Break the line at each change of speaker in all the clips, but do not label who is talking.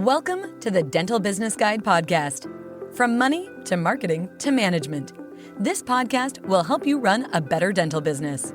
Welcome to the Dental Business Guide podcast. From money to marketing to management, this podcast will help you run a better dental business.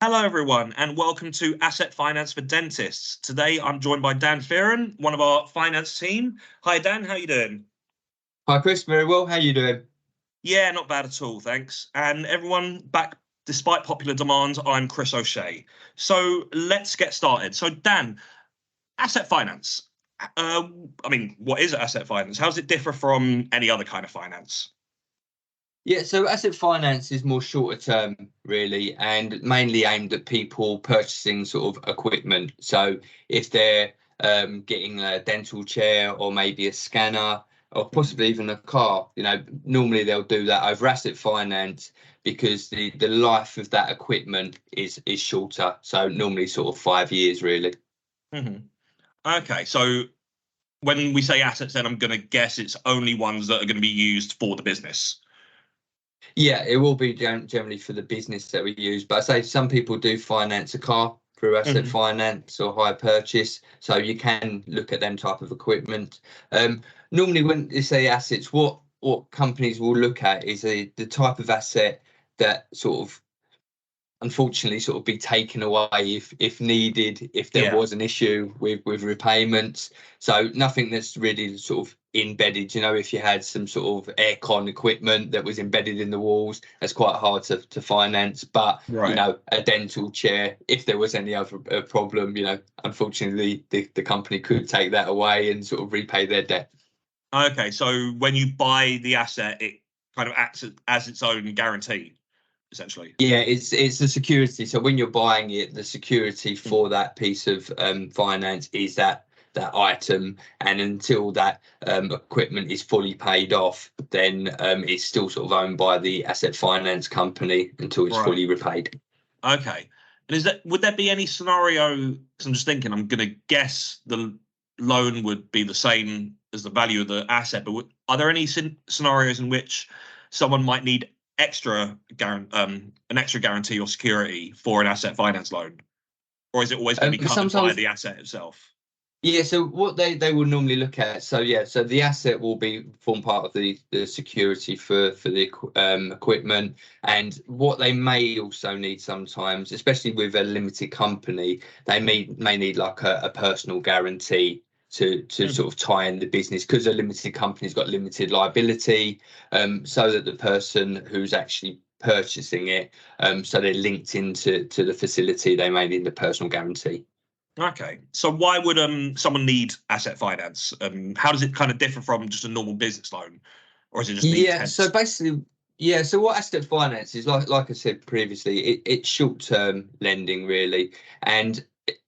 Hello, everyone, and welcome to Asset Finance for Dentists. Today, I'm joined by Dan Fearon, one of our finance team. Hi, Dan. How you doing?
Hi, Chris. Very well. How are you doing?
Yeah, not bad at all, thanks. And everyone, back despite popular demands, I'm Chris O'Shea. So let's get started. So, Dan, asset finance. What is asset finance? How does it differ from any other kind of finance?
Yeah, so asset finance is more shorter term, really, and mainly aimed at people purchasing sort of equipment. So if they're getting a dental chair or maybe a scanner or possibly even a car, normally they'll do that over asset finance because the life of that equipment is shorter. So normally sort of 5 years, really.
Mm-hmm. Okay, so when we say assets, then I'm going to guess it's only ones that are going to be used for the business.
Yeah, it will be generally for the business that we use. But I say some people do finance a car through asset finance or hire purchase. So you can look at them type of equipment. Normally when they say assets, what companies will look at is the type of asset that sort of unfortunately sort of be taken away if needed, if there was an issue with repayments. So nothing that's really sort of embedded, if you had some sort of aircon equipment that was embedded in the walls, that's quite hard to finance. But a dental chair, if there was any other problem, unfortunately the company could take that away and sort of repay their debt.
Okay, so when you buy the asset, it kind of acts as its own guarantee, essentially.
Yeah, it's the security. So when you're buying it, the security for that piece of finance is that item, and until that equipment is fully paid off, then it's still sort of owned by the asset finance company until it's fully repaid.
Okay, and would there be any scenario? Because I'm just thinking, I'm going to guess the loan would be the same as the value of the asset, but are there any scenarios in which someone might need an extra guarantee or security for an asset finance loan, or is it always going to be covered by the asset itself?
Yeah, so what they will normally look at, so the asset will form part of the security for the equipment, and what they may also need sometimes, especially with a limited company, they may need like a personal guarantee to sort of tie in the business, because a limited company's got limited liability, so that the person who's actually purchasing it, so they're linked into the facility, they may need a personal guarantee.
Okay, so why would someone need asset finance? How does it kind of differ from just a normal business loan, or is it just
so basically, so what asset finance is, like I said previously, it's short-term lending really, and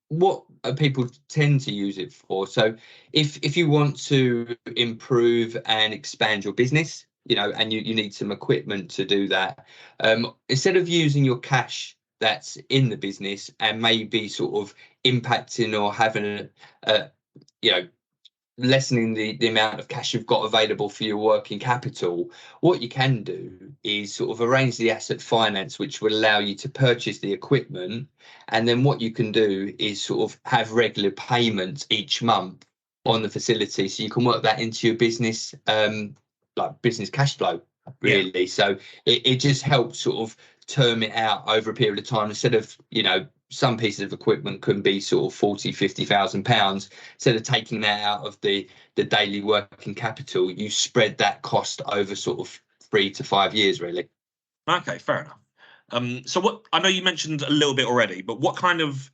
what people tend to use it for. So if you want to improve and expand your business, and you need some equipment to do that, instead of using your cash that's in the business and maybe sort of impacting or having lessening the amount of cash you've got available for your working capital, what you can do is sort of arrange the asset finance, which will allow you to purchase the equipment. And then what you can do is sort of have regular payments each month on the facility. So you can work that into your business, like business cash flow, really. Yeah. So it just helps sort of term it out over a period of time, instead of, some pieces of equipment can be sort of 40,000-50,000 pounds. Instead of taking that out of the daily working capital, you spread that cost over sort of 3 to 5 years, really.
Okay, fair enough. So what, I know you mentioned a little bit already, but what kind of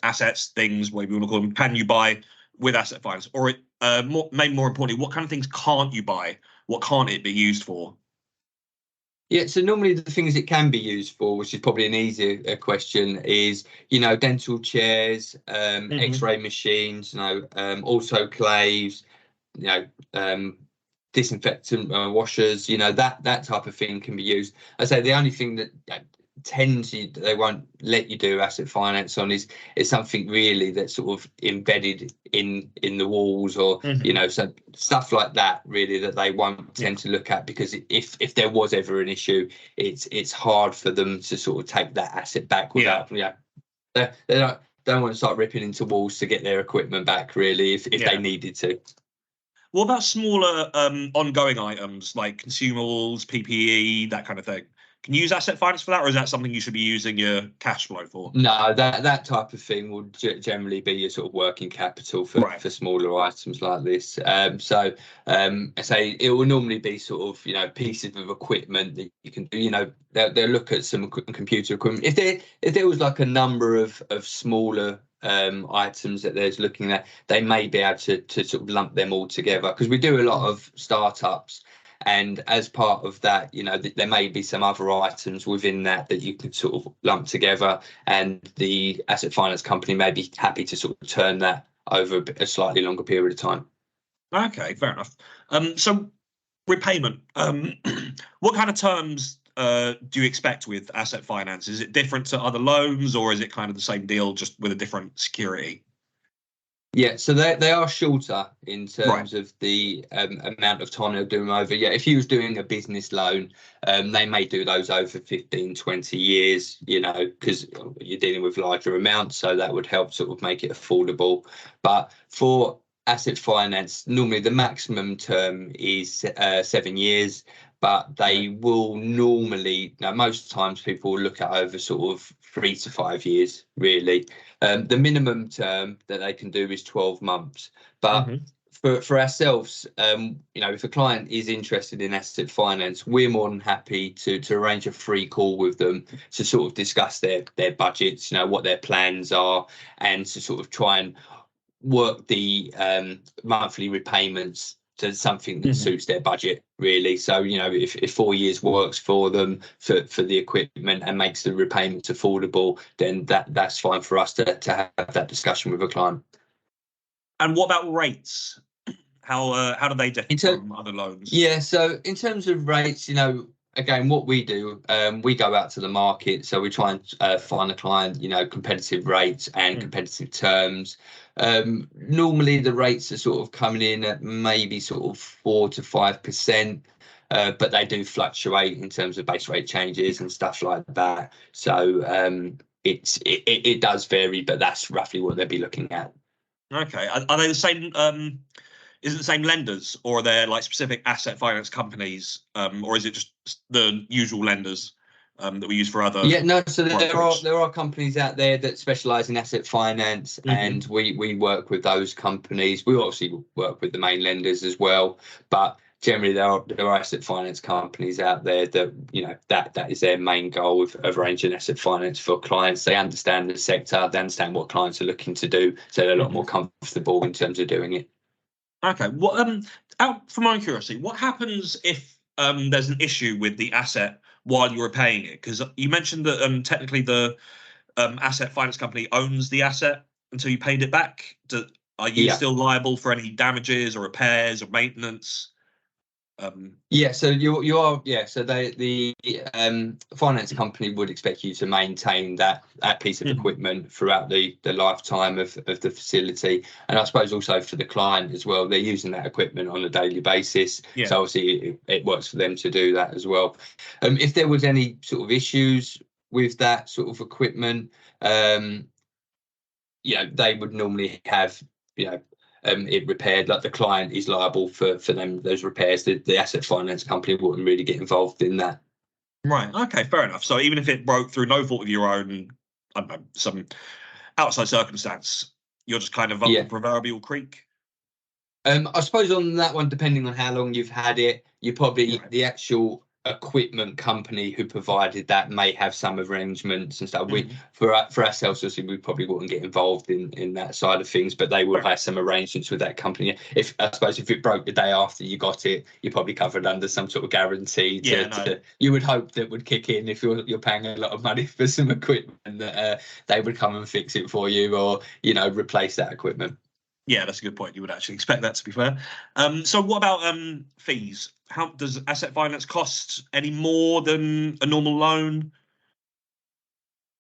assets, things, whatever you want to call them, can you buy with asset finance? Or maybe more importantly, what kind of things can't you buy? What can't it be used for?
Yeah, so normally the things it can be used for, which is probably an easier question, is, dental chairs, X-ray machines, autoclaves, disinfectant washers, that type of thing can be used. I say the only thing that they won't let you do asset finance on is something really that's sort of embedded in the walls, or so stuff like that really, that they won't tend to look at, because if there was ever an issue, it's hard for them to sort of take that asset back without they don't want to start ripping into walls to get their equipment back, really, if they needed to.
What about smaller ongoing items like consumables, PPE, that kind of thing? Can you use asset finance for that, or is that something you should be using your cash flow for?
No, that type of thing would generally be your sort of working capital for smaller items like this. I say it will normally be sort of pieces of equipment that you can do. They'll look at some computer equipment. If there was like a number of smaller items that there's looking at, they may be able to sort of lump them all together, because we do a lot of startups. And as part of that, there may be some other items within that you could sort of lump together, and the asset finance company may be happy to sort of turn that over a slightly longer period of time.
Okay, fair enough. So repayment, what kind of terms do you expect with asset finance? Is it different to other loans, or is it kind of the same deal, just with a different security?
Yeah, so they are shorter in terms of the amount of time they'll do them over. Yeah, if you was doing a business loan, they may do those over 15, 20 years, because you're dealing with larger amounts, so that would help sort of make it affordable. But for asset finance, normally the maximum term is 7 years, but they will normally, most times people will look at over sort of 3 to 5 years, really. The minimum term that they can do is 12 months. But for ourselves, if a client is interested in asset finance, we're more than happy to arrange a free call with them to sort of discuss their budgets, what their plans are, and to sort of try and work the monthly repayments to something that suits their budget, really. So if 4 years works for them for the equipment and makes the repayments affordable, then that's fine for us to have that discussion with a client.
And what about rates? How do they differ from other loans?
Yeah, so in terms of rates, again, what we do, we go out to the market, so we try and find a client, competitive rates and competitive terms. Normally the rates are sort of coming in at maybe sort of 4 to 5%, but they do fluctuate in terms of base rate changes and stuff like that. So it does vary, but that's roughly what they'll be looking at.
Okay, are they the same? Is it the same lenders, or are there like specific asset finance companies, or is it just the usual lenders that we use for other?
Yeah, no. So there are companies out there that specialise in asset finance, and we work with those companies. We obviously work with the main lenders as well, but generally there are asset finance companies out there that that is their main goal of arranging asset finance for clients. They understand the sector, they understand what clients are looking to do, so they're a lot more comfortable in terms of doing it.
Okay, out from my curiosity, what happens if there's an issue with the asset while you're repaying it? Because you mentioned that technically the asset finance company owns the asset until you paid it back. Are you still liable for any damages or repairs or maintenance?
So you are. Yeah, so the finance company would expect you to maintain that piece of equipment throughout the lifetime of the facility, and I suppose also for the client as well. They're using that equipment on a daily basis, so obviously it works for them to do that as well. If there was any sort of issues with that sort of equipment, they would normally have it repaired. Like, the client is liable for those repairs. The asset finance company wouldn't really get involved in that.
Right. Okay. Fair enough. So even if it broke through no fault of your own, I don't know, some outside circumstance, you're just kind of up the proverbial creek.
I suppose on that one, depending on how long you've had it, you probably the actual equipment company who provided that may have some arrangements and stuff. For ourselves, obviously, we probably wouldn't get involved in that side of things, but they will have some arrangements with that company. I suppose if it broke the day after you got it, you're probably covered under some sort of guarantee. You would hope that would kick in if you're paying a lot of money for some equipment, that they would come and fix it for you, or replace that equipment.
Yeah, that's a good point. You would actually expect that, to be fair. So what about fees? How does asset finance cost any more than a normal loan?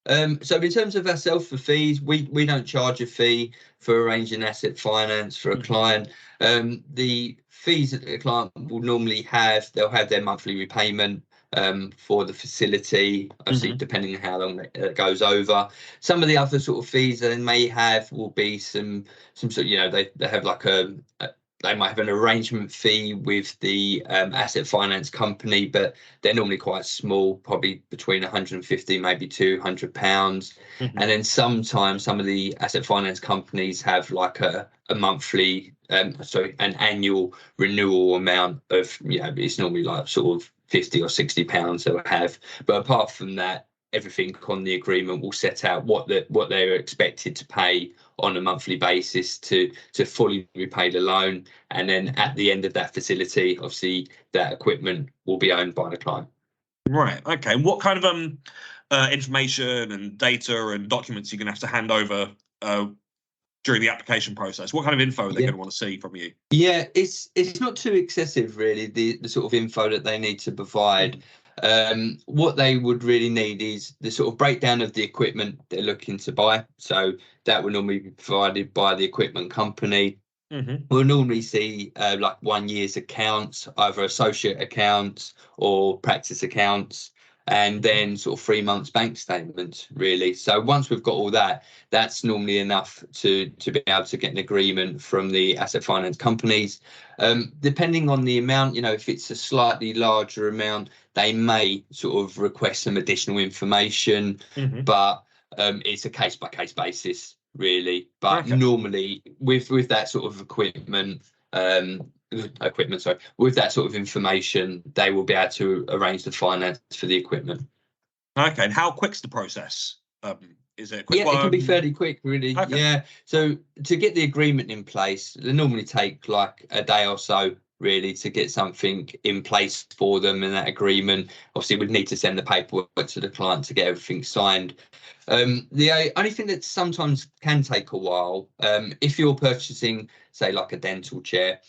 So in terms of ourselves for fees, we don't charge a fee for arranging asset finance for a client. The fees that the client will normally they'll have their monthly repayment for the facility, obviously depending on how long it goes over. Some of the other sort of fees that they may have will be some sort of, they have like they might have an arrangement fee with the asset finance company, but they're normally quite small, probably between 150, maybe £200. And then sometimes some of the asset finance companies have like a monthly, an annual renewal amount of, it's normally like sort of £50 or £60 they'll have. But apart from that, everything on the agreement will set out what they're expected to pay on a monthly basis to fully repay the loan, and then at the end of that facility, obviously that equipment will be owned by the client.
Right. Okay. What kind of information and data and documents you're going to have to hand over during the application process? What kind of info are they going to want to see from you?
Yeah, it's not too excessive, really, the sort of info that they need to provide. What they would really need is the sort of breakdown of the equipment they're looking to buy. So that will normally be provided by the equipment company. We'll normally see like 1 year's accounts, either associate accounts or practice accounts, and then sort of 3 months bank statements, really. So once we've got all that, that's normally enough to be able to get an agreement from the asset finance companies. Depending on the amount, if it's a slightly larger amount, they may sort of request some additional information, but it's a case-by-case basis, really. But normally with that sort of equipment, with that sort of information, they will be able to arrange the finance for the equipment.
Okay. And how quick's the process? Is it a quick
one? It can be fairly quick, really. Yeah. So to get the agreement in place, they normally take like a day or so, really, to get something in place for them, and that agreement, obviously, we'd need to send the paperwork to the client to get everything signed. The only thing that sometimes can take a while, if you're purchasing, say, like a dental chair,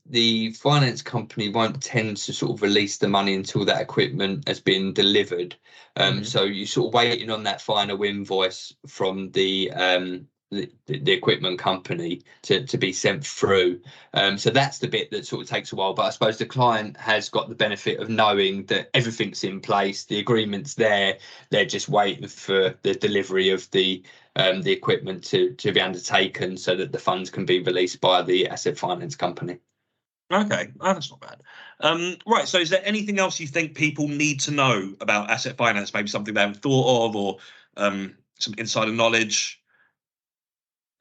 the finance company won't tend to sort of release the money until that equipment has been delivered. So you're sort of waiting on that final invoice from the equipment company to be sent through. So that's the bit that sort of takes a while. But I suppose the client has got the benefit of knowing that everything's in place, the agreement's there. They're just waiting for the delivery of the equipment to be undertaken so that the funds can be released by the asset finance company.
Okay, that's not bad. Right, so is there anything else you think people need to know about asset finance? Maybe something they haven't thought of, or some insider knowledge?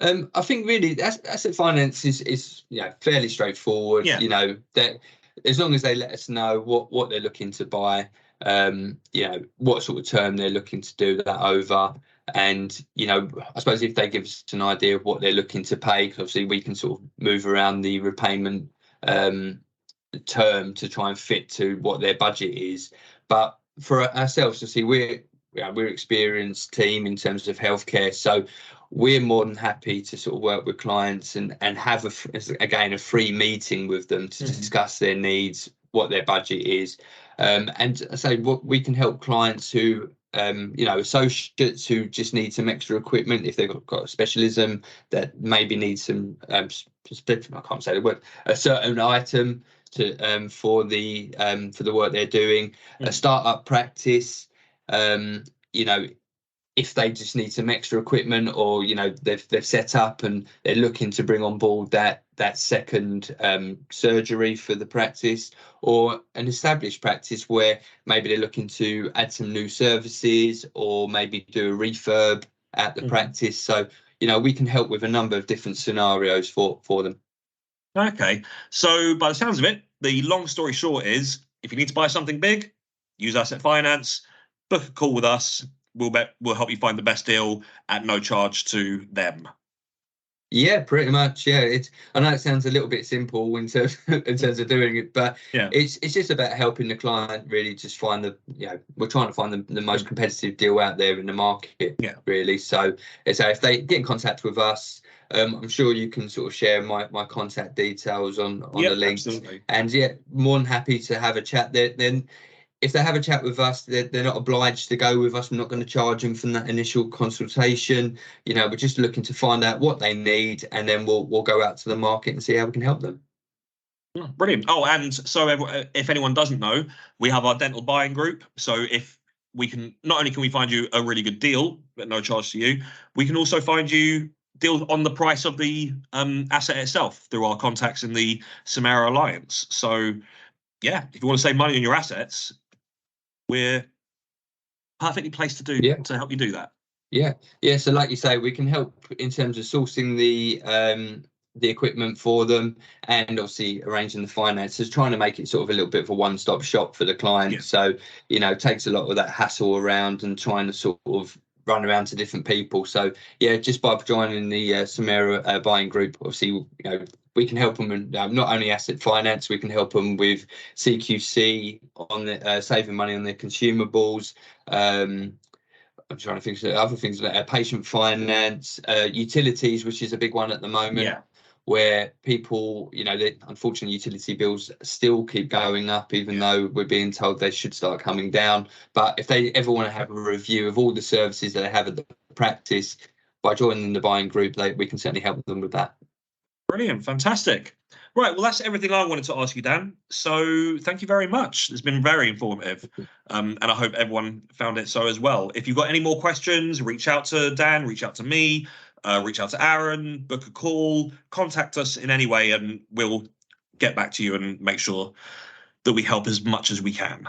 I think really asset finance is fairly straightforward. That as long as they let us know what they're looking to buy, what sort of term they're looking to do that over, and I suppose if they give us an idea of what they're looking to pay, obviously we can sort of move around the repayment term to try and fit to what their budget is. But for ourselves, to see we're experienced team in terms of healthcare, so we're more than happy to sort of work with clients and have a free meeting with them to discuss their needs, what their budget is, and I say what we can help clients who associates who just need some extra equipment if they've got a specialism that maybe needs some I can't say the word, a certain item to for the work they're doing. A startup practice, if they just need some extra equipment, or they've set up and they're looking to bring on board that second surgery for the practice, or an established practice where maybe they're looking to add some new services or maybe do a refurb at the practice. So we can help with a number of different scenarios for them.
Okay, so by the sounds of it, the long story short is, if you need to buy something big, use asset finance, book a call with us. We'll help you find the best deal at no charge to them.
Yeah, pretty much. Yeah, I know it sounds a little bit simple in terms of doing it, but it's just about helping the client really just find we're trying to find the most competitive deal out there in the market. Really. So if they get in contact with us, I'm sure you can sort of share my contact details on the link. Absolutely. And more than happy to have a chat there. Then if they have a chat with us, they're not obliged to go with us. We're not going to charge them from that initial consultation. We're just looking to find out what they need, and then we'll go out to the market and see how we can help them.
Brilliant. Oh, and so if anyone doesn't know, we have our dental buying group. So if we can, not only can we find you a really good deal at no charge to you, we can also find you deals on the price of the asset itself through our contacts in the Samera Alliance. So yeah, if you want to save money on your assets, we're perfectly placed to help you do that.
Yeah. So like you say, we can help in terms of sourcing the equipment for them, and obviously arranging the finances, trying to make it sort of a little bit of a one-stop shop for the client.
Yeah.
So, it takes a lot of that hassle around and trying to sort of run around to different people. So yeah, just by joining the Samera buying group, obviously, we can help them in not only asset finance, we can help them with CQC on the saving money on their consumables. I'm trying to think of other things like patient finance, utilities, which is a big one at the moment, where people, unfortunately, utility bills still keep going up, even though we're being told they should start coming down. But if they ever want to have a review of all the services that they have at the practice, by joining the buying group, we can certainly help them with that.
Brilliant. Fantastic. Right. Well, that's everything I wanted to ask you, Dan. So thank you very much. It's been very informative. And I hope everyone found it so as well. If you've got any more questions, reach out to Dan, reach out to me, reach out to Aaron, book a call, contact us in any way, and we'll get back to you and make sure that we help as much as we can.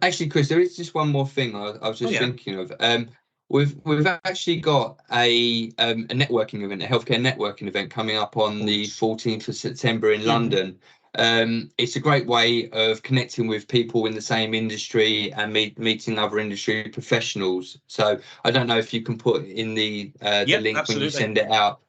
Actually, Chris, there is just one more thing I was just thinking of. We've actually got a networking event, a healthcare networking event coming up on the 14th of September in London. It's a great way of connecting with people in the same industry and meeting other industry professionals. So I don't know if you can put in the link when you send it out.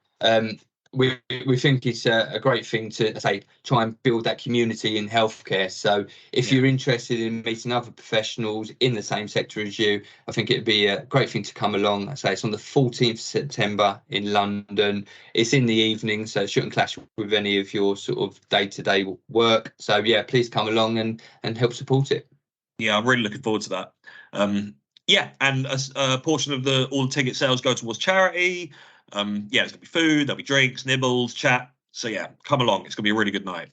We think it's a great thing to try and build that community in healthcare. So if you're interested in meeting other professionals in the same sector as you, I think it'd be a great thing to come along. It's on the 14th of September in London. It's in the evening, so it shouldn't clash with any of your sort of day-to-day work. So yeah, please come along and help support it.
Yeah, I'm really looking forward to that. And a portion of all the ticket sales go towards charity. There's gonna be food, there'll be drinks, nibbles, chat. So yeah, come along. It's gonna be a really good night.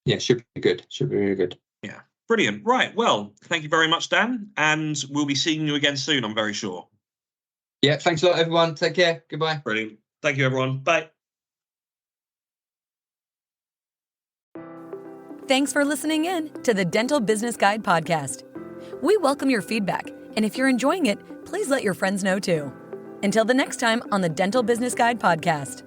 Yeah, should be good. Should be really good.
Yeah, brilliant. Right. Well, thank you very much, Dan, and we'll be seeing you again soon, I'm very sure.
Yeah, thanks a lot, everyone. Take care. Goodbye.
Brilliant. Thank you, everyone. Bye.
Thanks for listening in to the Dental Business Guide podcast. We welcome your feedback, and if you're enjoying it, please let your friends know too. Until the next time on the Dental Business Guide podcast.